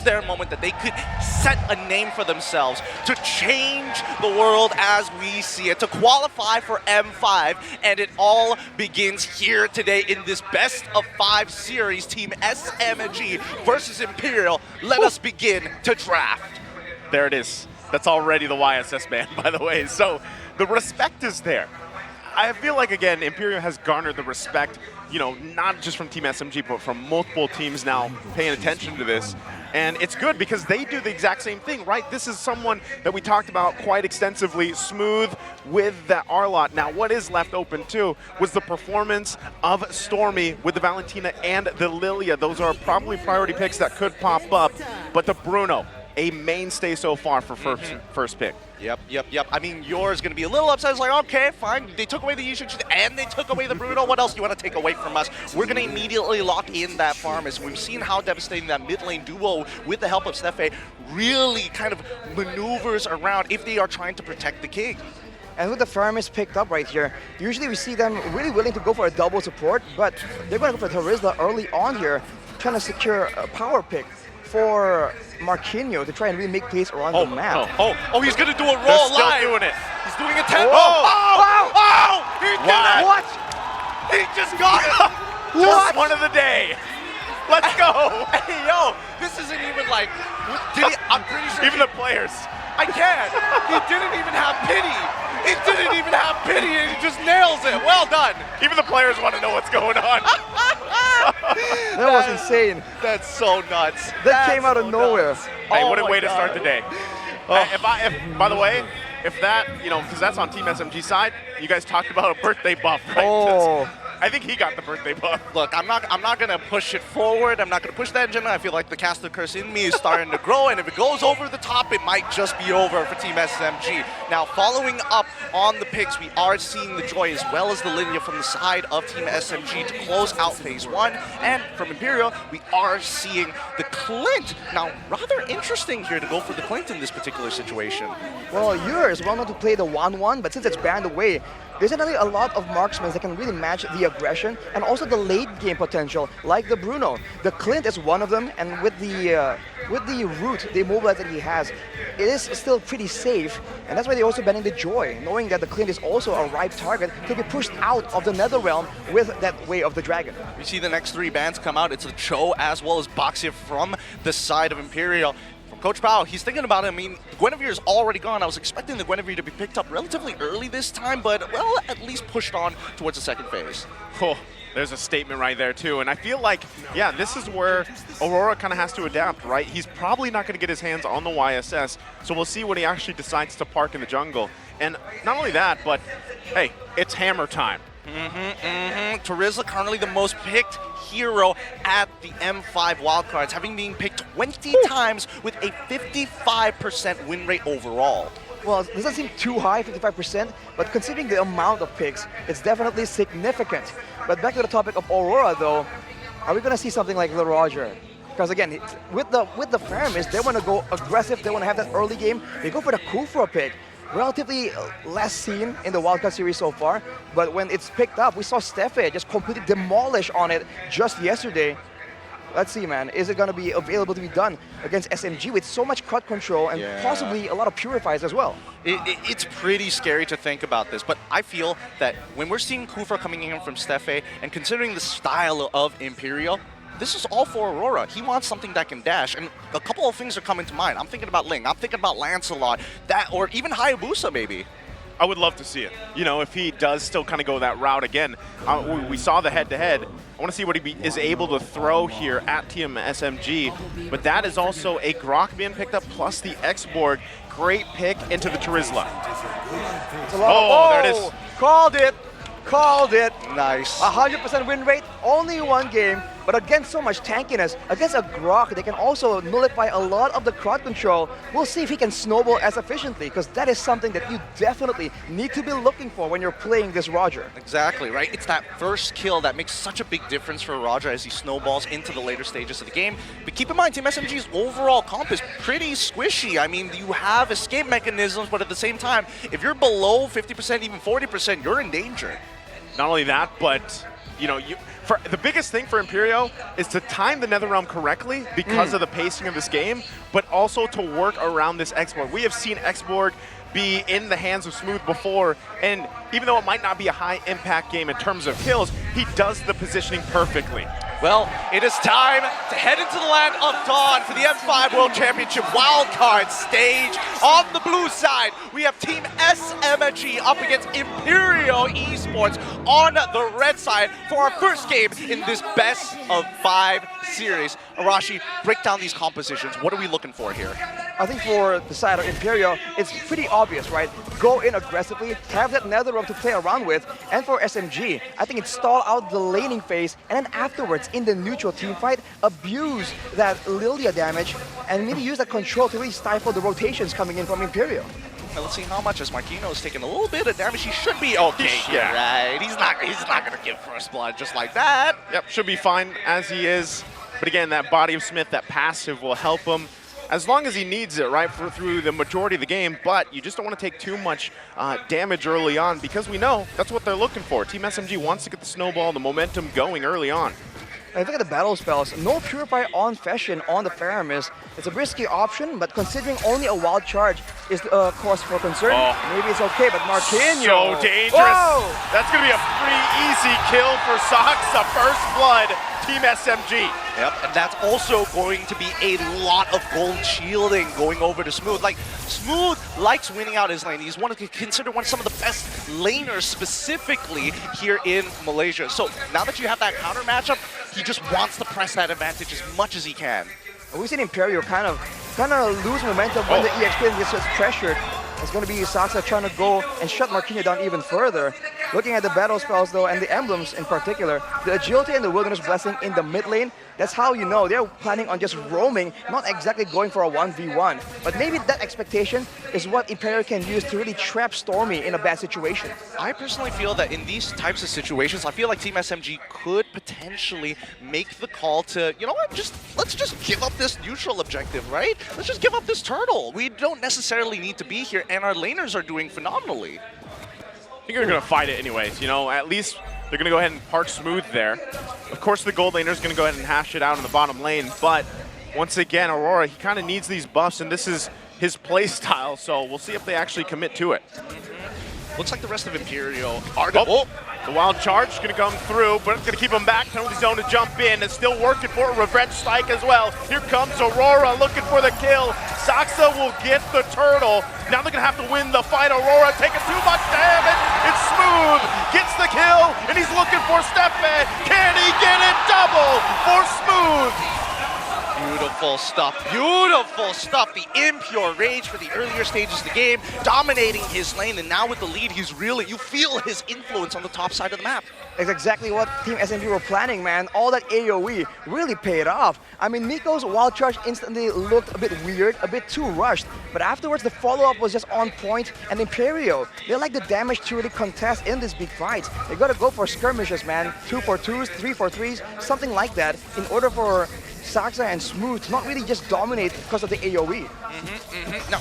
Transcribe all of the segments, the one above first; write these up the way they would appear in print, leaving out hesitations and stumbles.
their moment that they could set a name for themselves to change the world as we see it, to qualify for M5, and it all begins here today in this best of 5 series, Team SMG versus Imperial. Let us begin to draft. There it is. That's already the YSS band, by the way. So the respect is there. I feel like, again, Imperial has garnered the respect, you know, not just from Team SMG, but from multiple teams now paying attention to this. And it's good because they do the exact same thing, right? This is someone that we talked about quite extensively, Smooth with that R-Lot. Now, what is left open, too, was the performance of Stormy with the Valentina and the Lilia. Those are probably priority picks that could pop up. But the Bruno, a mainstay so far for first pick. Yep. I mean, yours going to be a little upset. It's like, okay, fine. They took away the usage and they took away the Bruno. What else do you want to take away from us? We're going to immediately lock in that farm, as we've seen how devastating that mid lane duo with the help of Stefe really kind of maneuvers around if they are trying to protect the king. And with the Faramis picked up right here, usually we see them really willing to go for a double support, but they're going to go for Terizla early on here, trying to secure a power pick for Marquinhos to try and really make plays around the map. Oh, he's going to do a roll They're still live. doing it. He's doing a 10. He did it. What? He just got it. Just one of the day. Let's go. Hey, yo, this isn't even like, I'm pretty sure. Even the players. I can't. He didn't even have pity. He didn't even have pity, and he just nails it. Well done. Even the players want to know what's going on. That was insane. That's so nuts. That came out of nowhere. Hey, Oh what a my way to God. start the day. By the way, if that, you know, because that's on Team SMG side, you guys talked about a birthday buff, right? Oh. I think he got the birthday buff. Look, I'm not gonna push it forward. I'm not gonna push that agenda. I feel like the caster curse in me is starting to grow, and if it goes over the top, it might just be over for Team SMG. Now, following up on the picks, we are seeing the Joy as well as the Lilia from the side of Team SMG to close out phase 1, and from Imperial, we are seeing the Clint. Now, rather interesting here to go for the Clint in this particular situation. Well, Ur is well known to play the 1-1, but since it's banned away, there's not only a lot of marksmen that can really match the aggression and also the late game potential, like the Bruno. The Clint is one of them, and with the root, the immobilize that he has, it is still pretty safe, and that's why they're also banning the Joy, knowing that the Clint is also a ripe target to be pushed out of the Netherrealm with that Way of the Dragon. We see the next 3 bans come out. It's the Cho as well as Boxia from the side of Imperial. Coach Pao, he's thinking about it. I mean, Guinevere's already gone. I was expecting the Guinevere to be picked up relatively early this time, but, well, at least pushed on towards the second phase. Oh, there's a statement right there, too. And I feel like, yeah, this is where Aurora kind of has to adapt, right? He's probably not going to get his hands on the YSS, so we'll see what he actually decides to park in the jungle. And not only that, but, hey, it's hammer time. Terizla currently the most picked hero at the M5 wildcards, having been picked 20 times with a 55% win rate overall. Well, it doesn't seem too high, 55%, but considering the amount of picks, it's definitely significant. But back to the topic of Aurora, though, are we going to see something like the Roger? Because again, with the Faramis, they want to go aggressive, they want to have that early game, they go for the Kufra pick. Relatively less seen in the Wildcard series so far, but when it's picked up, we saw Stefe just completely demolish on it just yesterday. Let's see, man. Is it going to be available to be done against SMG with so much crowd control and possibly a lot of purifiers as well? It's pretty scary to think about this, but I feel that when we're seeing Kufra coming in from Stefe, and considering the style of Imperial, this is all for Aurora. He wants something that can dash, and a couple of things are coming to mind. I'm thinking about Ling, I'm thinking about Lancelot, or even Hayabusa maybe. I would love to see it. You know, if he does still kind of go that route again. We saw the head-to-head. I want to see what he is able to throw here at Team SMG. But that is also a Grok being picked up, plus the X-Borg. Great pick into the Terizla. Oh, there it is. Called it. Called it. Nice. 100% win rate, only one game, but against so much tankiness, against a Grok, they can also nullify a lot of the crowd control. We'll see if he can snowball as efficiently, because that is something that you definitely need to be looking for when you're playing this Roger. Exactly, right? It's that first kill that makes such a big difference for Roger as he snowballs into the later stages of the game. But keep in mind, Team SMG's overall comp is pretty squishy. I mean, you have escape mechanisms, but at the same time, if you're below 50%, even 40%, you're in danger. Not only that, but You know, for the biggest thing for Imperio is to time the NetherRealm correctly because of the pacing of this game, but also to work around this X-Borg. We have seen X-Borg be in the hands of Smooth before, and even though it might not be a high impact game in terms of kills, he does the positioning perfectly. Well, it is time to head into the land of Dawn for the M5 World Championship wildcard stage. On the blue side, we have Team SMG up against IMPERIO Esports on the red side for our first game in this best of 5 series. Arashi, break down these compositions. What are we looking for here? I think for the side of Imperio, it's pretty obvious, right? Go in aggressively, have that NetherRealm to play around with, and for SMG, I think it's stall out the laning phase, and then afterwards, in the neutral team fight, abuse that Lilia damage, and really use that control to really stifle the rotations coming in from Imperio. Well, let's see how much, as Marquino's taking a little bit of damage. He should be okay here, right? He's not gonna give first blood just like that. Yep, should be fine as he is. But again, that Body of Smith, that passive will help him as long as he needs it, right, through the majority of the game. But you just don't want to take too much damage early on, because we know that's what they're looking for. Team SMG wants to get the snowball, the momentum going early on. I think at the battle spells, no Purify on Fashion on the Faramis. It's a risky option, but considering only a wild charge is cause for concern, maybe it's okay, but Marquinhos. So dangerous. Whoa! That's going to be a free, easy kill for Saksa. First blood, Team SMG. Yep, and that's also going to be a lot of gold shielding going over to Smooth. Like, Smooth likes winning out his lane. He's considered one of some of the best laners specifically here in Malaysia. So now that you have that counter matchup, he just wants to press that advantage as much as he can. We've seen Imperio kind of lose momentum when the EXP gets just pressured. It's going to be Saksa trying to go and shut Marquinhos down even further. Looking at the battle spells though, and the emblems in particular, the agility and the wilderness blessing in the mid lane, that's how you know they're planning on just roaming, not exactly going for a 1v1. But maybe that expectation is what Imperio can use to really trap Stormy in a bad situation. I personally feel that in these types of situations, I feel like Team SMG could potentially make the call to, you know what, let's just give up this neutral objective, right? Let's just give up this turtle. We don't necessarily need to be here, and our laners are doing phenomenally. I think they're going to fight it anyways, you know, at least they're going to go ahead and park Smooth there. Of course, the gold laner is going to go ahead and hash it out in the bottom lane, but once again, Aurora, he kind of needs these buffs, and this is his play style, so we'll see if they actually commit to it. Looks like the rest of Imperio are the wild charge is going to come through, but it's going to keep him back. Penalty zone to jump in. It's still working for a revenge strike as well. Here comes Aurora looking for the kill. Saksa will get the turtle. Now they're going to have to win the fight. Aurora taking too much damage. It's Smooth. Gets the kill, and he's looking for Stefan. Can he get it? Double for Smooth. Beautiful stuff, beautiful stuff. The impure rage for the earlier stages of the game, dominating his lane, and now with the lead, he's really, you feel his influence on the top side of the map. It's exactly what Team SMG were planning, man. All that AoE really paid off. I mean, Nico's wild charge instantly looked a bit weird, a bit too rushed, but afterwards the follow-up was just on point, and Imperio, they like the damage to really contest in this big fight. They gotta go for skirmishes, man. 2-for-2s, 3-for-3s, something like that, in order for Saksa and Smooth to not really just dominate because of the AoE. Now,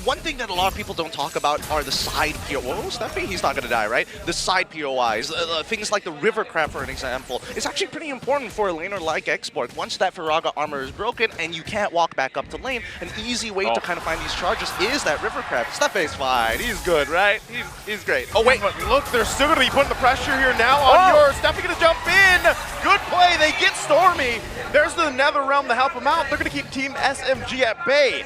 one thing that a lot of people don't talk about are the side POIs. Whoa, Steffi, he's not going to die, right? The side POIs, things like the River Crab, for an example. It's actually pretty important for a laner like X-Borg. Once that Firaga armor is broken and you can't walk back up to lane, an easy way to kind of find these charges is that River Crab. Steffi's fine. He's good, right? He's great. Oh, wait. But look, they're still going to be putting the pressure here now on yours. Steffi going to jump in. Good play. They get Stormy. There's the NetherRealm to help him out. They're going to keep Team SMG at bay.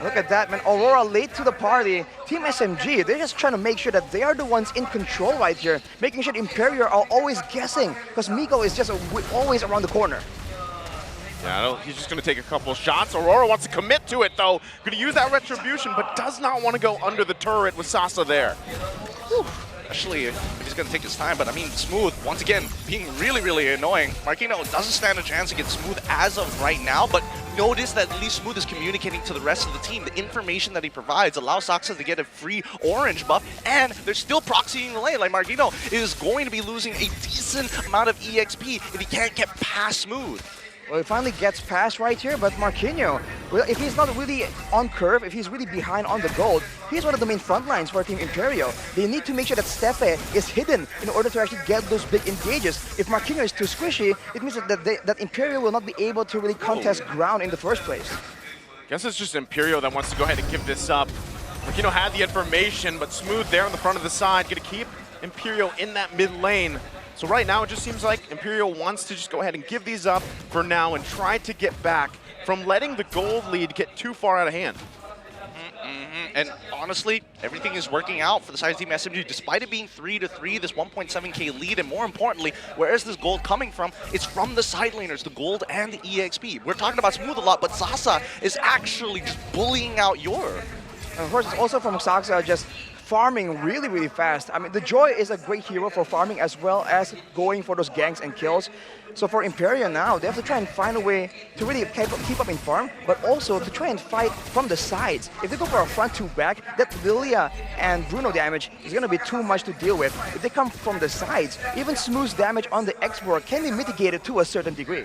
Look at that, man. Aurora late to the party. Team SMG, they're just trying to make sure that they are the ones in control right here, making sure Imperio are always guessing, because Miko is just always around the corner. Yeah, he's just going to take a couple shots. Aurora wants to commit to it, though. Going to use that retribution, but does not want to go under the turret with Sasa there. Whew. Especially if he's going to take his time, but I mean, Smooth, once again, being really, really annoying. Marquino doesn't stand a chance against Smooth as of right now, but notice that at least Smooth is communicating to the rest of the team. The information that he provides allows Saksa to get a free orange buff, and they're still proxying the lane. Like, Marquino is going to be losing a decent amount of EXP if he can't get past Smooth. Well, he finally gets past right here, but Marquinhos, well, if he's not really on curve, if he's really behind on the gold, he's one of the main front lines for Team Imperio. They need to make sure that Stefe is hidden in order to actually get those big engages. If Marquinhos is too squishy, it means that Imperio will not be able to really contest ground in the first place. Guess it's just Imperio that wants to go ahead and give this up. Marquinhos had the information, but Smooth there on the front of the side, gonna keep Imperio in that mid lane. So right now, it just seems like Imperio wants to just go ahead and give these up for now and try to get back from letting the gold lead get too far out of hand. And honestly, everything is working out for the side of Team SMG. Despite it being 3-3, this 1.7k lead, and more importantly, where is this gold coming from? It's from the side laners, the gold and the EXP. We're talking about Smooth a lot, but Sasa is actually just bullying out Yor. And of course, it's also from Saxa just farming really, really fast. I mean, the Joy is a great hero for farming as well as going for those ganks and kills. So for Imperio now, they have to try and find a way to really keep up in farm, but also to try and fight from the sides. If they go for a front two back, that Lilia and Bruno damage is going to be too much to deal with. If they come from the sides, even Smooth's damage on the export can be mitigated to a certain degree.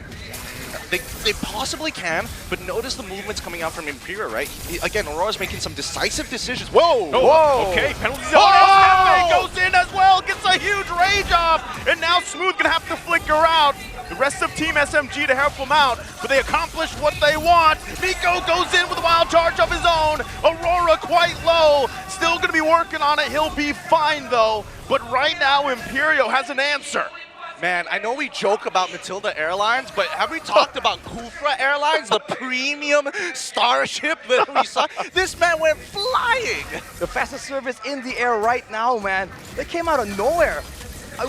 They possibly can, but notice the movements coming out from Imperial, right? Again, Aurora's making some decisive decisions. Whoa! Oh, whoa! Okay, penalty zone. Stefe goes in as well, gets a huge rage off, and now Smooth gonna have to flicker out. The rest of Team SMG to help him out, but they accomplished what they want. Nico goes in with a wild charge of his own. Aurora quite low, still gonna be working on it. He'll be fine though, but right now Imperio has an answer. Man, I know we joke about Matilda Airlines, but have we talked about Kufra Airlines, the premium starship that we saw? This man went flying! The fastest service in the air right now, man. They came out of nowhere.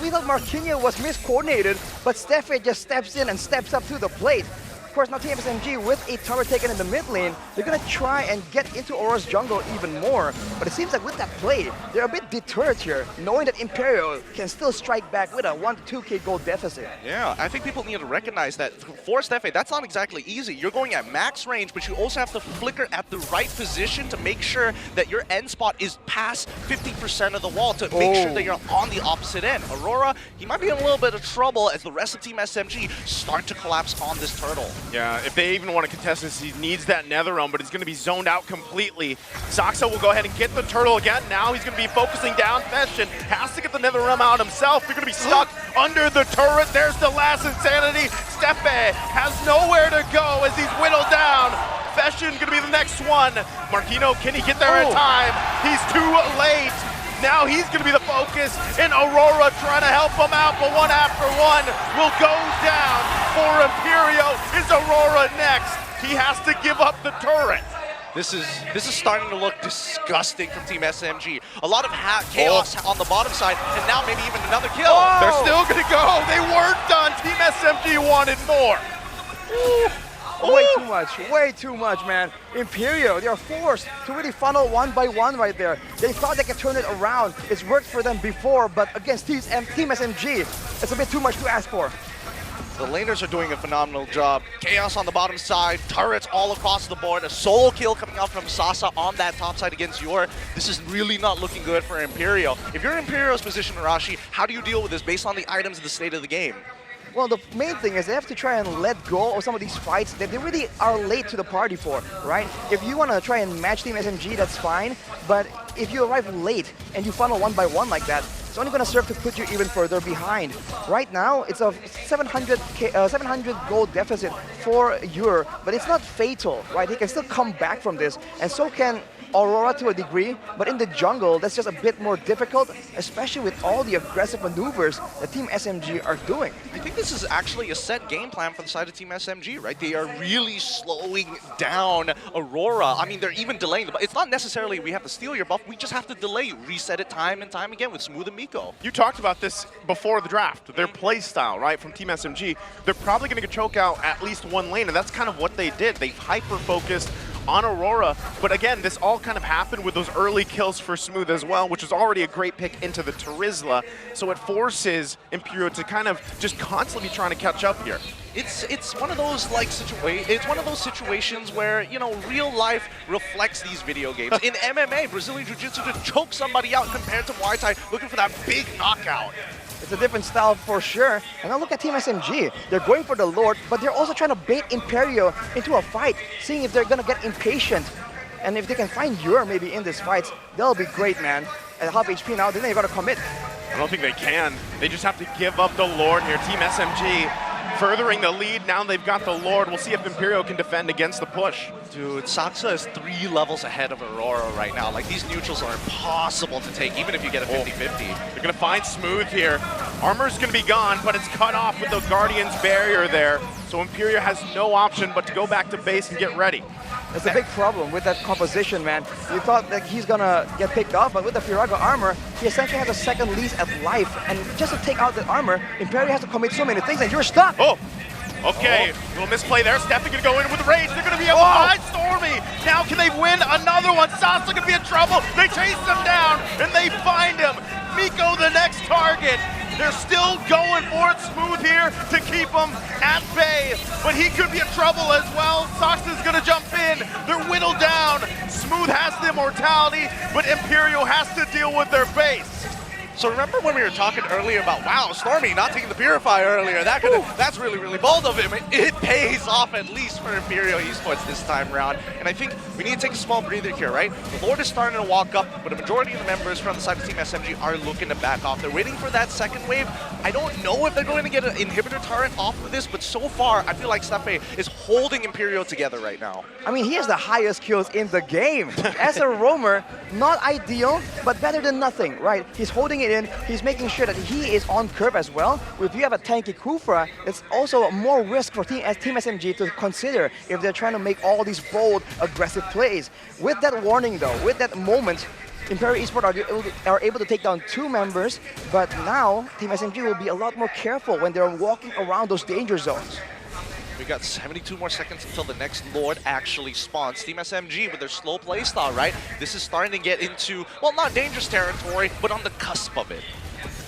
We thought Marquinhos was miscoordinated, but Stefe just steps in and steps up to the plate. Of course, now Team SMG with a tower taken in the mid lane, they're gonna try and get into Aurora's jungle even more. But it seems like with that play, they're a bit deterred here, knowing that Imperio can still strike back with a 1 to 2k gold deficit. Yeah, I think people need to recognize that for Stefe, that's not exactly easy. You're going at max range, but you also have to flicker at the right position to make sure that your end spot is past 50% of the wall to make sure that you're on the opposite end. Aurora, he might be in a little bit of trouble as the rest of Team SMG start to collapse on this turtle. Yeah, if they even want to contest this, he needs that nether realm, but he's going to be zoned out completely. Saxa will go ahead and get the turtle again. Now he's going to be focusing down Feshin. Has to get the nether realm out himself. They're going to be stuck under the turret. There's the last insanity. Stefe has nowhere to go as he's whittled down. Feshin going to be the next one. Marquinhos, can he get there in time? He's too late. Now he's going to be the focus, and Aurora trying to help him out, but one after one will go down for Imperio. Is Aurora next? He has to give up the turret. This is starting to look disgusting from Team SMG. A lot of chaos on the bottom side, and now maybe even another kill. Oh. They're still going to go. They weren't done. Team SMG wanted more. Way too much, man. Imperio, they are forced to really funnel one by one right there. They thought they could turn it around. It's worked for them before, but against Team SMG, it's a bit too much to ask for. The laners are doing a phenomenal job. Chaos on the bottom side, turrets all across the board, a solo kill coming out from Sasa on that top side against Yor. This is really not looking good for Imperio. If you're in Imperio's position, Arashi, how do you deal with this based on the items and the state of the game? Well, the main thing is they have to try and let go of some of these fights that they really are late to the party for, right? If you want to try and match Team SMG, that's fine. But if you arrive late and you funnel one by one like that, it's only going to serve to put you even further behind. Right now, it's a 700 gold deficit for Yor, but it's not fatal, right? He can still come back from this, and so can Aurora to a degree, but in the jungle, that's just a bit more difficult, especially with all the aggressive maneuvers that Team SMG are doing. I think this is actually a set game plan for the side of Team SMG, right? They are really slowing down Aurora. I mean, they're even delaying the buff. It's not necessarily we have to steal your buff, we just have to delay, reset it time and time again with Smooth and Miko. You talked about this before the draft, their play style, right, from Team SMG. They're probably going to choke out at least one lane, and that's kind of what they did. They hyper-focused on Aurora, but again, this all kind of happened with those early kills for Smooth as well, which is already a great pick into the Terizla, so it forces Imperio to kind of just constantly be trying to catch up here. It's one of those situations where, you know, real life reflects these video games. In MMA, Brazilian Jiu-Jitsu to choke somebody out compared to Muay Thai looking for that big knockout. It's a different style for sure. And now look at Team SMG. They're going for the Lord, but they're also trying to bait Imperio into a fight, seeing if they're going to get impatient. And if they can find Yor maybe in this fight, that'll be great, man. At half HP now, then they got to commit. I don't think they can. They just have to give up the Lord here. Team SMG furthering the lead. Now they've got the Lord. We'll see if Imperio can defend against the push. Dude, Saksa is 3 levels ahead of Aurora right now. Like, these neutrals are impossible to take, even if you get a 50-50. They're going to find Smooth here. Armor's going to be gone, but it's cut off with the Guardian's barrier there. So Imperio has no option but to go back to base and get ready. That's a big problem with that composition, man. You thought that he's gonna get picked off, but with the Firaga armor, he essentially has a second lease at life. And just to take out the armor, Imperio has to commit so many things, and you're stuck. Oh, okay. Little misplay there. Stefan gonna go in with rage. They're gonna be able to find Stormy. Now can they win another one? Sasa gonna be in trouble. They chase him down, and they find him. Miko the next target. They're still going for it. Smooth here to keep him at bay, but he could be in trouble as well. Soxa's gonna jump in. They're whittled down. Smooth has the immortality, but Imperio has to deal with their base. So remember when we were talking earlier about, wow, Stormy not taking the Purifier earlier, that's really, really bold of him. It pays off at least for Imperio Esports this time around. And I think we need to take a small breather here, right? The Lord is starting to walk up, but a majority of the members from the side of Team SMG are looking to back off. They're waiting for that second wave. I don't know if they're going to get an inhibitor turret off of this, but so far, I feel like Stefe is holding Imperio together right now. I mean, he has the highest kills in the game. As a roamer, not ideal, but better than nothing, right? He's holding it in. He's making sure that he is on curve as well. If you have a tanky Kufra, it's also more risk for Team SMG to consider if they're trying to make all these bold, aggressive plays. With that warning though, with that moment, Imperio Esports are able to take down 2 members, but now Team SMG will be a lot more careful when they're walking around those danger zones. We got 72 more seconds until the next Lord actually spawns. Team SMG with their slow playstyle, right? This is starting to get into, well, not dangerous territory, but on the cusp of it.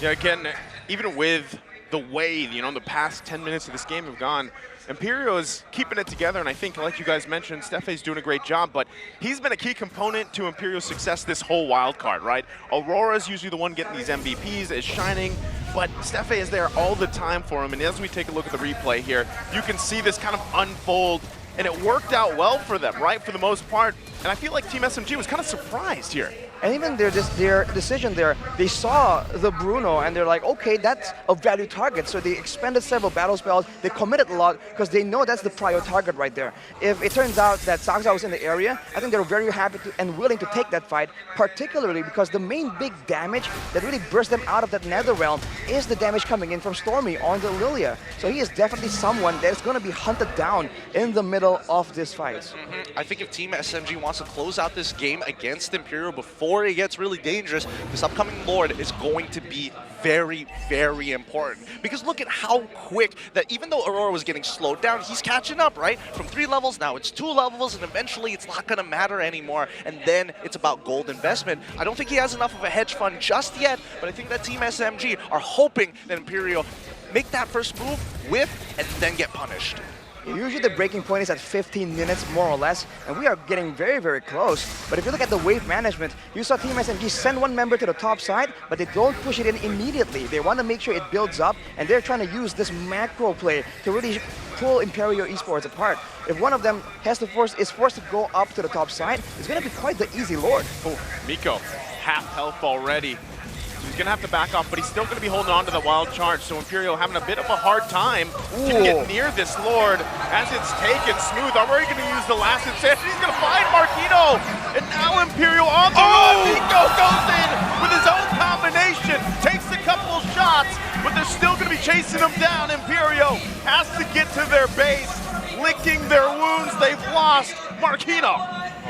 Yeah, again, even with the way, the past 10 minutes of this game have gone, Imperio is keeping it together, and I think, like you guys mentioned, Stefe's doing a great job, but he's been a key component to Imperio's success this whole wild card, right? Aurora's usually the one getting these MVPs, is shining, but Stefe is there all the time for him, and as we take a look at the replay here, you can see this kind of unfold, and it worked out well for them, right, for the most part, and I feel like Team SMG was kind of surprised here. And even their decision there, they saw the Bruno and they're like, okay, that's a value target. So they expended several battle spells. They committed a lot because they know that's the prior target right there. If it turns out that Saksa was in the area, I think they're very happy and willing to take that fight, particularly because the main big damage that really burst them out of that nether realm is the damage coming in from Stormy on the Lilia. So he is definitely someone that is going to be hunted down in the middle of this fight. I think if Team SMG wants to close out this game against Imperio before it gets really dangerous, this upcoming Lord is going to be very, very important. Because look at how quick that even though Aurora was getting slowed down, he's catching up, right? From 3 levels, now it's 2 levels, and eventually it's not going to matter anymore. And then it's about gold investment. I don't think he has enough of a hedge fund just yet, but I think that Team SMG are hoping that Imperio make that first move with and then get punished. Usually the breaking point is at 15 minutes, more or less, and we are getting very, very close. But if you look at the wave management, you saw Team SMG send 1 member to the top side, but they don't push it in immediately. They want to make sure it builds up, and they're trying to use this macro play to really pull Imperio Esports apart. If one of them is forced to go up to the top side, it's going to be quite the easy Lord. Oh, Miko, half health already. He's going to have to back off, but he's still going to be holding on to the wild charge. So Imperio having a bit of a hard time to get near this Lord as it's taken. Smooth already going to use the last insanity. He's going to find Marquino. And now Imperio on the run. Miko goes in with his own combination. Takes a couple shots, but they're still going to be chasing him down. Imperio has to get to their base, licking their wounds they've lost. Marquino.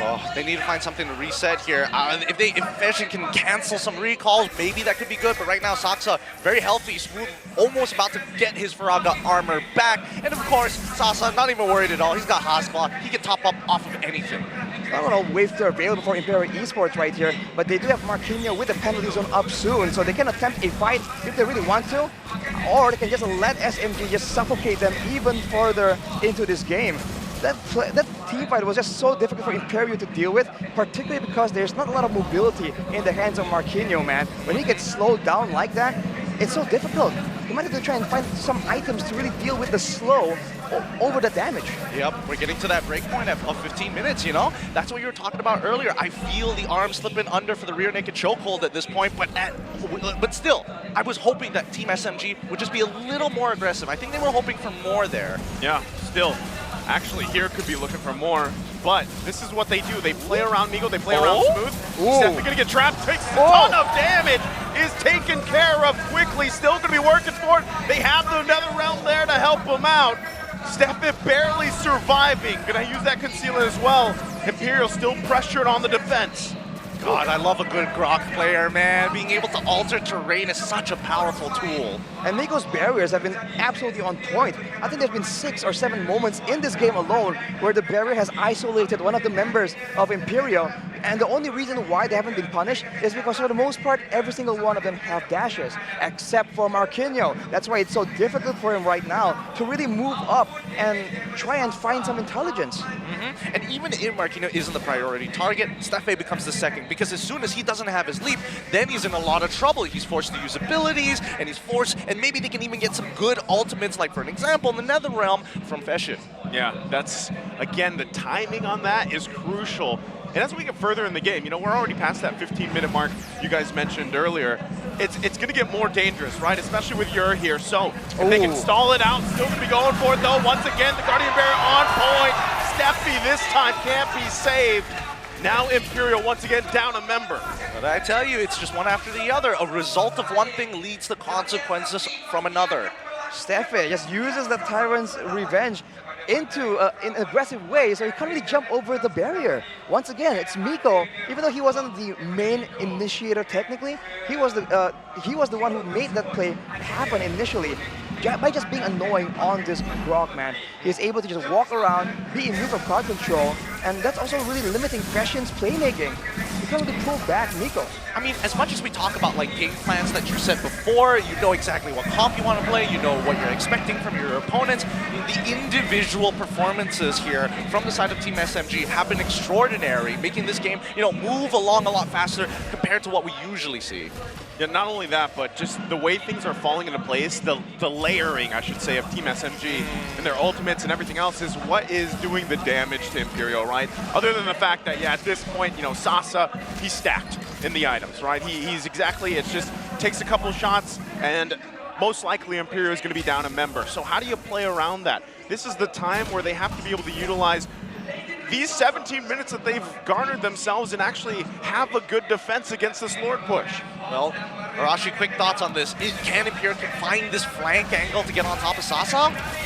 Oh, they need to find something to reset here. If Fashion can cancel some recalls, maybe that could be good. But right now, Saksa, very healthy, Smooth, almost about to get his Firaga armor back. And of course, Sasa, not even worried at all. He's got Hotspot. He can top up off of anything. I don't know, wave to available for Imperio Esports right here, but they do have Marquinhos with the penalty zone up soon, so they can attempt a fight if they really want to, or they can just let SMG just suffocate them even further into this game. That team fight was just so difficult for Imperio to deal with, particularly because there's not a lot of mobility in the hands of Marquinhos, man. When he gets slowed down like that, it's so difficult. You might have to try and find some items to really deal with the slow over the damage. Yep, we're getting to that break point of 15 minutes, you know? That's what you were talking about earlier. I feel the arm slipping under for the rear naked chokehold at this point, but still, I was hoping that Team SMG would just be a little more aggressive. I think they were hoping for more there. Yeah, still. Actually, here could be looking for more, but this is what they do. They play around Migo, they play around Smooth. Steffi gonna get trapped, takes a ton of damage, is taken care of quickly, still gonna be working for it. They have the Nether Realm there to help him out. Steffi barely surviving, gonna use that concealer as well. Imperial still pressured on the defense. God, I love a good Grok player, man. Being able to alter terrain is such a powerful tool. And Migo's barriers have been absolutely on point. I think there's been 6 or 7 moments in this game alone where the barrier has isolated one of the members of Imperio. And the only reason why they haven't been punished is because for the most part, every single one of them have dashes, except for Marquinhos. That's why it's so difficult for him right now to really move up and try and find some intelligence. And even if Marquinhos isn't the priority target, Steffi becomes the second, because as soon as he doesn't have his leap, then he's in a lot of trouble. He's forced to use abilities, and he's forced, and maybe they can even get some good ultimates, like for an example, in the Nether Realm from Feshin. Yeah, that's, again, the timing on that is crucial. And as we get further in the game, you know, we're already past that 15-minute mark you guys mentioned earlier. It's going to get more dangerous, right? Especially with Ur here. So if they can stall it out, still going to be going for it, though. Once again, the Guardian Barrier on point. Steffi this time can't be saved. Now Imperial once again down a member. But I tell you, it's just one after the other. A result of one thing leads to consequences from another. Steffi just uses the Tyrant's revenge into in an aggressive way, so he can't really jump over the barrier. Once again, it's Miko. Even though he wasn't the main initiator technically, he was the one who made that play happen initially. By just being annoying on this Grok, man, he's able to just walk around, be immune from crowd control, and that's also really limiting Fashin's playmaking. You can't really pull back Miko. I mean, as much as we talk about like game plans that you said before, you know exactly what comp you want to play, you know what you're expecting from your opponents. The individual performances here from the side of Team SMG have been extraordinary, making this game, you know, move along a lot faster compared to what we usually see. Yeah, not only that, but just the way things are falling into place, the layering, I should say, of Team SMG and their ultimates and everything else is what is doing the damage to Imperial, right? Other than the fact that, yeah, at this point, you know, Sasa, he's stacked in the items, right? He's exactly, it's just takes a couple shots and most likely Imperial is going to be down a member. So how do you play around that? This is the time where they have to be able to utilize these 17 minutes that they've garnered themselves and actually have a good defense against this Lord push. Well, Arashi, quick thoughts on this. Can Imperial find this flank angle to get on top of Sasa?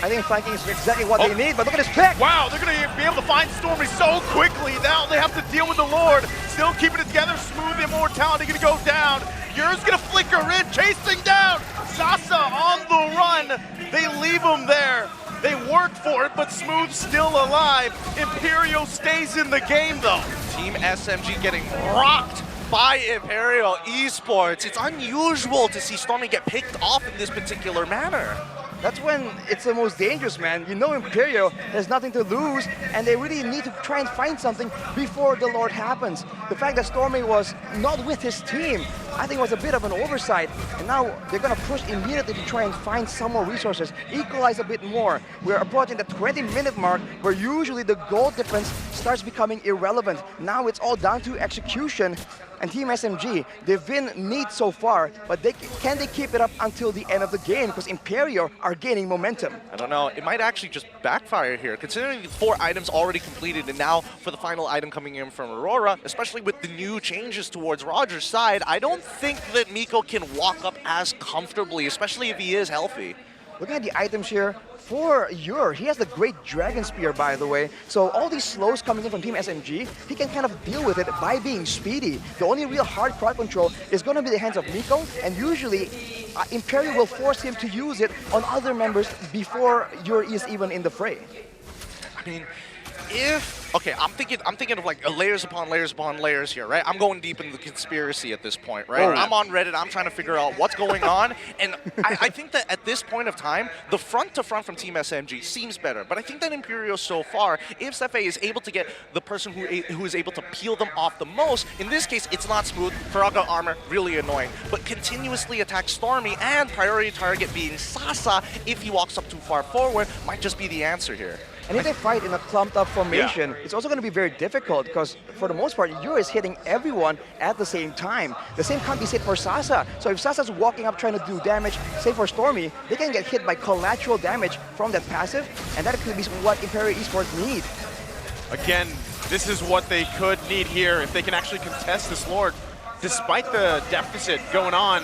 I think flanking is exactly what they need, but look at his pick! Wow, they're going to be able to find Stormy so quickly. Now they have to deal with the Lord. Still keeping it together. Smooth Immortality going to go down. Yur's going to flicker in, chasing down. Sasa on the run. They leave him there. They worked for it, but Smooth still alive. Imperial stays in the game, though. Team SMG getting rocked by Imperial Esports. It's unusual to see Stormy get picked off in this particular manner. That's when it's the most dangerous, man. You know Imperio has nothing to lose, and they really need to try and find something before the Lord happens. The fact that Stormy was not with his team, I think was a bit of an oversight. And now they're going to push immediately to try and find some more resources, equalize a bit more. We're approaching the 20-minute mark where usually the goal difference starts becoming irrelevant. Now it's all down to execution. And Team SMG, they've been neat so far, but can they keep it up until the end of the game? Because Imperio are gaining momentum. I don't know. It might actually just backfire here, considering the 4 items already completed, and now for the final item coming in from Aurora, especially with the new changes towards Roger's side, I don't think that Miko can walk up as comfortably, especially if he is healthy. Looking at the items here, for Ur, he has the great Dragon Spear, by the way. So all these slows coming in from Team SMG, he can kind of deal with it by being speedy. The only real hard crowd control is going to be the hands of Miko, and usually Imperial will force him to use it on other members before Ur is even in the fray. I mean, Okay, I'm thinking of like layers upon layers upon layers here, right? I'm going deep into the conspiracy at this point, right? Oh, yeah. I'm on Reddit, I'm trying to figure out what's going on, and I think that at this point of time, the front to front from Team SMG seems better, but I think that Imperio so far, if Sefe is able to get the person who is able to peel them off the most, in this case, it's not smooth, Faraga armor, really annoying, but continuously attack Stormy and priority target being Sasa, if he walks up too far forward, might just be the answer here. And if they fight in a clumped up formation, it's also going to be very difficult because for the most part, Yura is hitting everyone at the same time. The same can't be said for Sasa. So if Sasa's walking up trying to do damage, say for Stormy, they can get hit by collateral damage from that passive, and that could be what Imperio Esports need. Again, this is what they could need here if they can actually contest this Lord. Despite the deficit going on,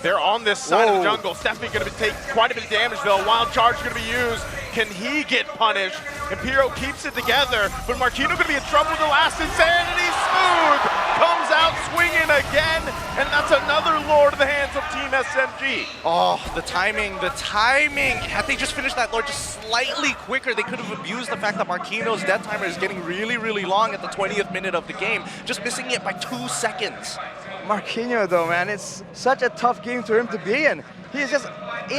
they're on this side of the jungle. Stephanie going to take quite a bit of damage though. Wild charge going to be used. Can he get punished? Imperio keeps it together, but Marquino going to be in trouble with the last Insanity. Smooth comes out swinging again, and that's another Lord in the hands of Team SMG. Oh, the timing. Had they just finished that Lord just slightly quicker, they could have abused the fact that Marquino's death timer is getting really, really long at the 20th minute of the game, just missing it by 2 seconds. Marquinhos though, man, it's such a tough game for him to be in. He's just,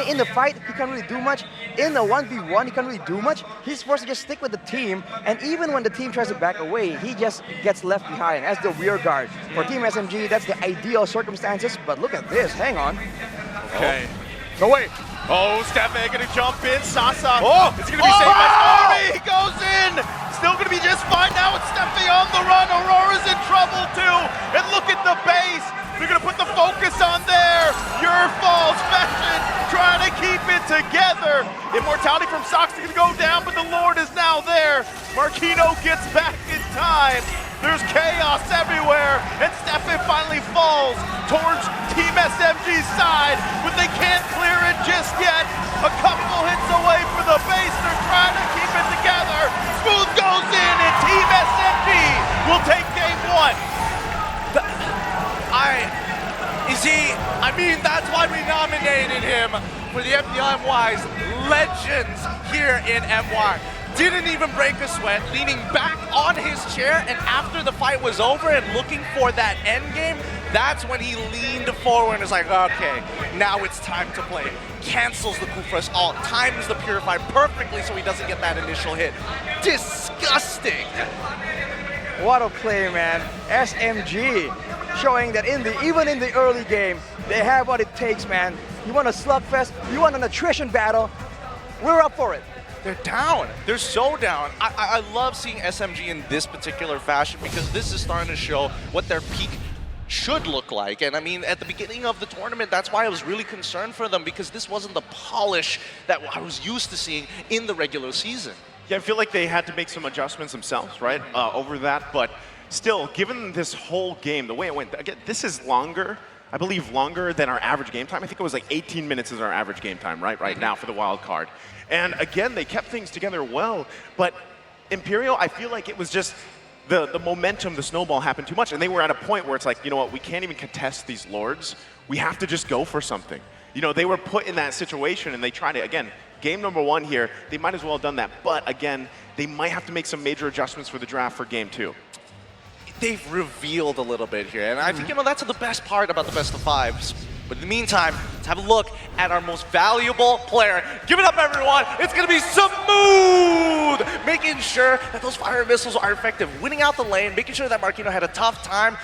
in the fight, he can't really do much. In the 1v1, he can't really do much. He's forced to just stick with the team, and even when the team tries to back away, he just gets left behind as the rear guard. For Team SMG, that's the ideal circumstances, but look at this, hang on. Okay. No way. Oh, Stefan gonna jump in. Sasa. Oh, it's gonna be saved by Stormy. He goes in. Still gonna be just fine now. It's Stefan on the run. Aurora's in trouble too. And look at the base. They're gonna put the focus on there. Your falls fashion, trying to keep it together. Immortality from Sox is gonna go down, but the Lord is now there. Marquino gets back in time. There's chaos everywhere, and Stefan finally falls towards Team SMG's side, but they can't clear it just yet. A couple hits away for the base. They're trying to keep it together. Smooth goes in, and Team SMG will take game one. I mean, that's why we nominated him for the MDLMY's Legends here in MY. Didn't even break a sweat, leaning back on his chair, and after the fight was over and looking for that end game, that's when he leaned forward and was like, okay, now it's time to play. Cancels the Kufra's ult, times the Purify perfectly so he doesn't get that initial hit. Disgusting! What a play, man. SMG showing that even in the early game, they have what it takes, man. You want a slugfest, you want an attrition battle, we're up for it. They're down. They're so down. I love seeing SMG in this particular fashion because this is starting to show what their peak should look like. And I mean, at the beginning of the tournament, that's why I was really concerned for them because this wasn't the polish that I was used to seeing in the regular season. Yeah, I feel like they had to make some adjustments themselves, right, over that. But still, given this whole game, the way it went, again, this is longer, I believe longer than our average game time. I think it was like 18 minutes is our average game time, right now for the wild card. And again, they kept things together well, but Imperio, I feel like it was just the momentum, the snowball happened too much, and they were at a point where it's like, you know what, we can't even contest these Lords. We have to just go for something. You know, they were put in that situation, and they tried to, again, game number one here, they might as well have done that, but again, they might have to make some major adjustments for the draft for game two. They've revealed a little bit here, and I think, you know, that's the best part about the best of fives. But in the meantime, let's have a look at our most valuable player. Give it up, everyone. It's going to be Smooth, making sure that those fire missiles are effective, winning out the lane, making sure that Marquino had a tough time.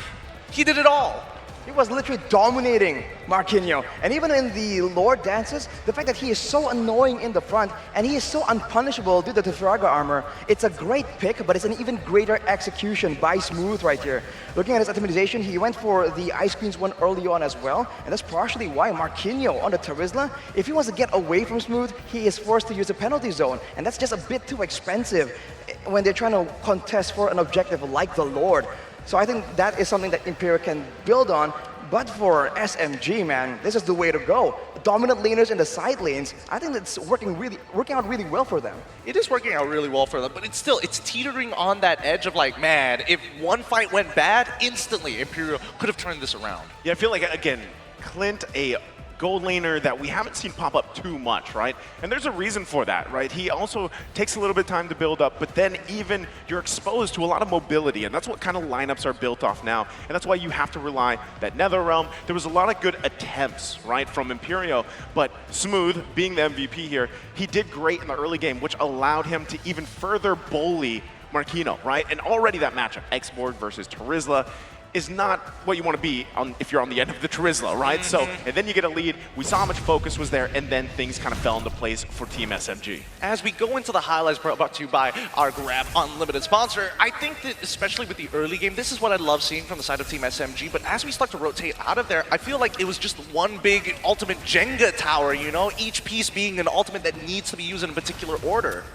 He did it all. He was literally dominating Marquinhos. And even in the Lord dances, the fact that he is so annoying in the front and he is so unpunishable due to the Faraga armor, it's a great pick, but it's an even greater execution by Smooth right here. Looking at his optimization, he went for the Ice Queens one early on as well, and that's partially why Marquinhos on the Terizla, if he wants to get away from Smooth, he is forced to use a penalty zone, and that's just a bit too expensive when they're trying to contest for an objective like the Lord. So I think that is something that Imperio can build on. But for SMG, man, this is the way to go. Dominant laners in the side lanes, I think it's working out really well for them. It is working out really well for them, but it's teetering on that edge of like, man, if one fight went bad, instantly Imperial could have turned this around. Yeah, I feel like, again, Clint, a gold laner that we haven't seen pop up too much, right? And there's a reason for that, right? He also takes a little bit of time to build up, but then even you're exposed to a lot of mobility, and that's what kind of lineups are built off now, and that's why you have to rely that Netherrealm. There was a lot of good attempts, right, from Imperio, but Smooth, being the MVP here, he did great in the early game, which allowed him to even further bully Marquino, right? And already that matchup, Xborg versus Terizla, is not what you want to be on if you're on the end of the Terizla, right? So, and then you get a lead. We saw how much focus was there, and then things kind of fell into place for Team SMG. As we go into the highlights brought to you by our Grab Unlimited sponsor, I think that especially with the early game, this is what I love seeing from the side of Team SMG, but as we start to rotate out of there, I feel like it was just one big ultimate Jenga tower, you know? Each piece being an ultimate that needs to be used in a particular order.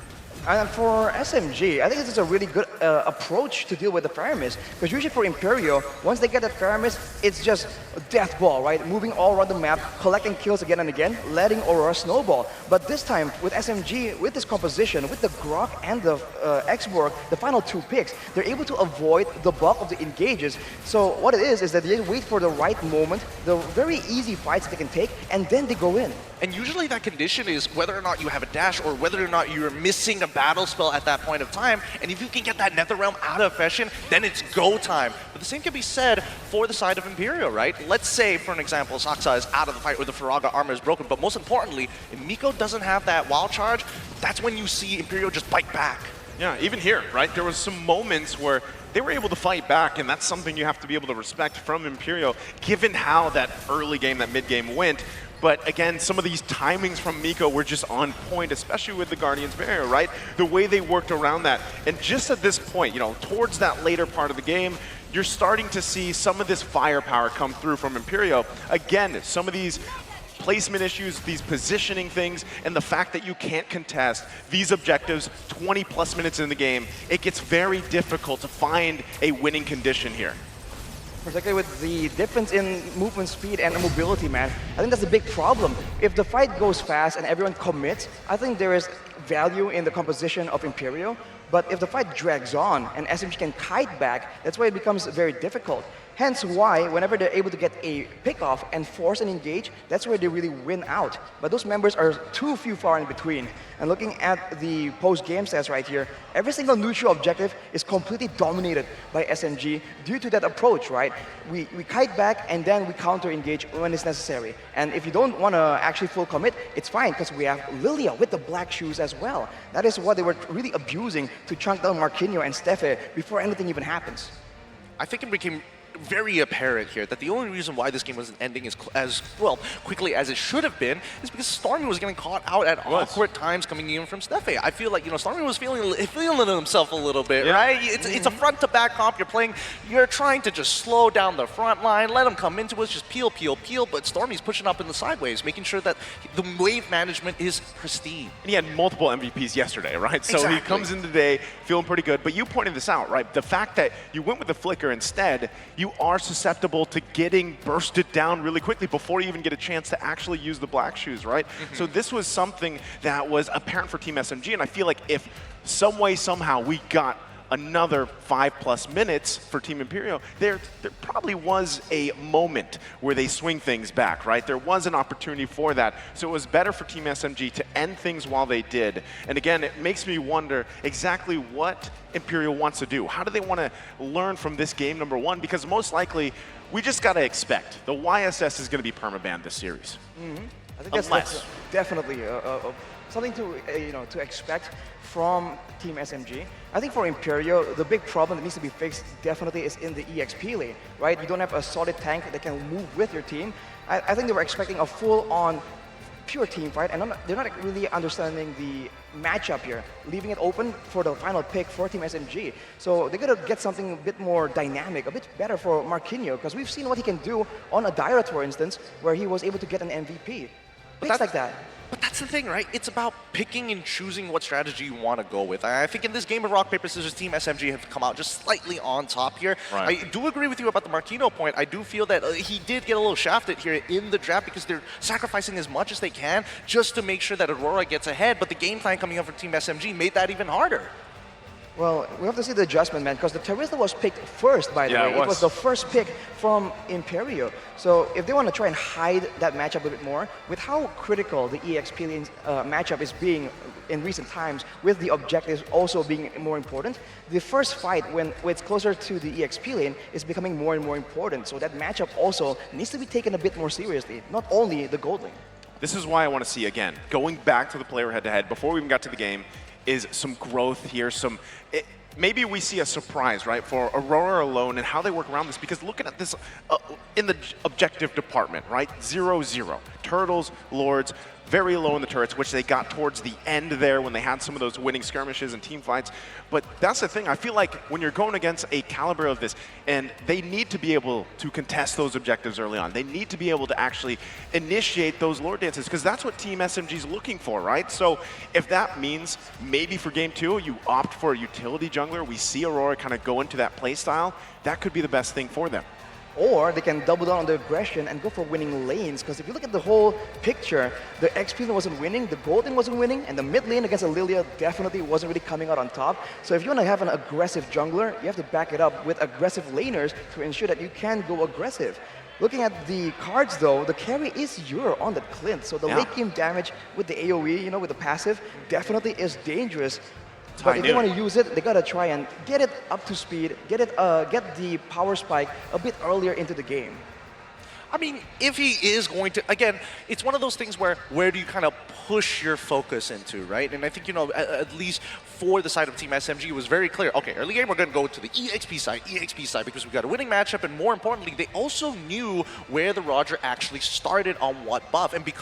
And for SMG, I think this is a really good approach to deal with the Faramis. Because usually for Imperio, once they get that Faramis, it's just a death ball, right? Moving all around the map, collecting kills again and again, letting Aurora snowball. But this time, with SMG, with this composition, with the Grok and the Xborg, the final two picks, they're able to avoid the bulk of the engages. So what it is that they wait for the right moment, the very easy fights they can take, and then they go in. And usually that condition is whether or not you have a dash or whether or not you're missing a battle spell at that point of time. And if you can get that Netherrealm out of fashion, then it's go time. But the same can be said for the side of Imperio, right? Let's say, for an example, Saksa is out of the fight or the Faraga armor is broken. But most importantly, if Miko doesn't have that wild charge, that's when you see Imperio just bite back. Yeah, even here, right? There was some moments where they were able to fight back, and that's something you have to be able to respect from Imperio, given how that early game, that mid game went. But again, some of these timings from Miko were just on point, especially with the Guardian's Barrier, right? The way they worked around that. And just at this point, you know, towards that later part of the game, you're starting to see some of this firepower come through from Imperio. Again, some of these placement issues, these positioning things, and the fact that you can't contest these objectives 20 plus minutes in the game, it gets very difficult to find a winning condition here. Particularly with the difference in movement speed and mobility, man. I think that's a big problem. If the fight goes fast and everyone commits, I think there is value in the composition of Imperio. But if the fight drags on and SMG can kite back, that's why it becomes very difficult. Hence why, whenever they're able to get a pick-off and force an engage, that's where they really win out. But those members are too few far in between. And looking at the post-game stats right here, every single neutral objective is completely dominated by SMG due to that approach, right? We kite back and then we counter-engage when it's necessary. And if you don't want to actually full commit, it's fine because we have Lilia with the black shoes as well. That is what they were really abusing to chunk down Marquinhos and Steffe before anything even happens. I think it became very apparent here that the only reason why this game wasn't ending as well quickly as it should have been is because Stormy was getting caught out at awkward times coming in from Steffe. I feel like, you know, Stormy was feeling himself a little bit, right? It's a front-to-back comp. You're trying to just slow down the front line, let him come into us, just peel, but Stormy's pushing up in the sideways, making sure that the wave management is pristine. And he had multiple MVPs yesterday, right? So exactly. He comes in today feeling pretty good. But you pointed this out, right? The fact that you went with the flicker instead, you are susceptible to getting bursted down really quickly before you even get a chance to actually use the black shoes, right? So this was something that was apparent for Team SMG, and I feel like if some way, somehow, we got another 5+ minutes for Team Imperio, there probably was a moment where they swing things back, right? There was an opportunity for that. So it was better for Team SMG to end things while they did. And again, it makes me wonder exactly what Imperio wants to do. How do they want to learn from this game, number one? Because most likely, we just got to expect the YSS is going to be permabanned this series. I think that's definitely something to to expect from Team SMG. I think for Imperio, the big problem that needs to be fixed definitely is in the EXP lane, right? You don't have a solid tank that can move with your team. I think they were expecting a full-on pure team fight, and they're not really understanding the matchup here, leaving it open for the final pick for Team SMG. So they're going to get something a bit more dynamic, a bit better for Marquinhos, because we've seen what he can do on a Dyrot, for instance, where he was able to get an MVP. Picks like that. But that's the thing, right? It's about picking and choosing what strategy you want to go with. I think in this game of rock, paper, scissors, Team SMG have come out just slightly on top here. Right. I do agree with you about the Marquinhos point. I do feel that he did get a little shafted here in the draft because they're sacrificing as much as they can just to make sure that Aurora gets ahead. But the game plan coming up from Team SMG made that even harder. Well, we have to see the adjustment, man, because the Teresa was picked first, by the Yeah, way. it It was was. the first pick from Imperio. So if they want to try and hide that matchup a bit more, with how critical the EXP matchup is being in recent times, with the objectives also being more important, the first fight when it's closer to the EXP lane is becoming more and more important. So that matchup also needs to be taken a bit more seriously, not only the gold lane. This is why I want to see, again, going back to the player head-to-head, before we even got to the game, is some growth here, maybe we see a surprise, right, for Aurora alone and how they work around this, because looking at this in the objective department, right, 0-0. Turtles, Lords, very low in the turrets, which they got towards the end there when they had some of those winning skirmishes and team fights. But that's the thing, I feel like when you're going against a caliber of this, and they need to be able to contest those objectives early on. They need to be able to actually initiate those Lord dances, because that's what Team SMG is looking for, right? So if that means maybe for game 2, you opt for a utility jungler, we see Aurora kind of go into that play style, that could be the best thing for them. Or they can double down on the aggression and go for winning lanes. Because if you look at the whole picture, the XP lane wasn't winning, the gold lane wasn't winning, and the mid lane against a Lilia definitely wasn't really coming out on top. So if you want to have an aggressive jungler, you have to back it up with aggressive laners to ensure that you can go aggressive. Looking at the cards though, the carry is Euro on that Clint. So the late game damage with the AoE, with the passive, definitely is dangerous. But if they want to use it, they gotta try and get it up to speed, get the power spike a bit earlier into the game. I mean, if he is going to, again, it's one of those things where do you kind of push your focus into, right? And I think, at least for the side of Team SMG, it was very clear, okay, early game, we're going to go to the EXP side, because we've got a winning matchup, and more importantly, they also knew where the Roger actually started on what buff. And because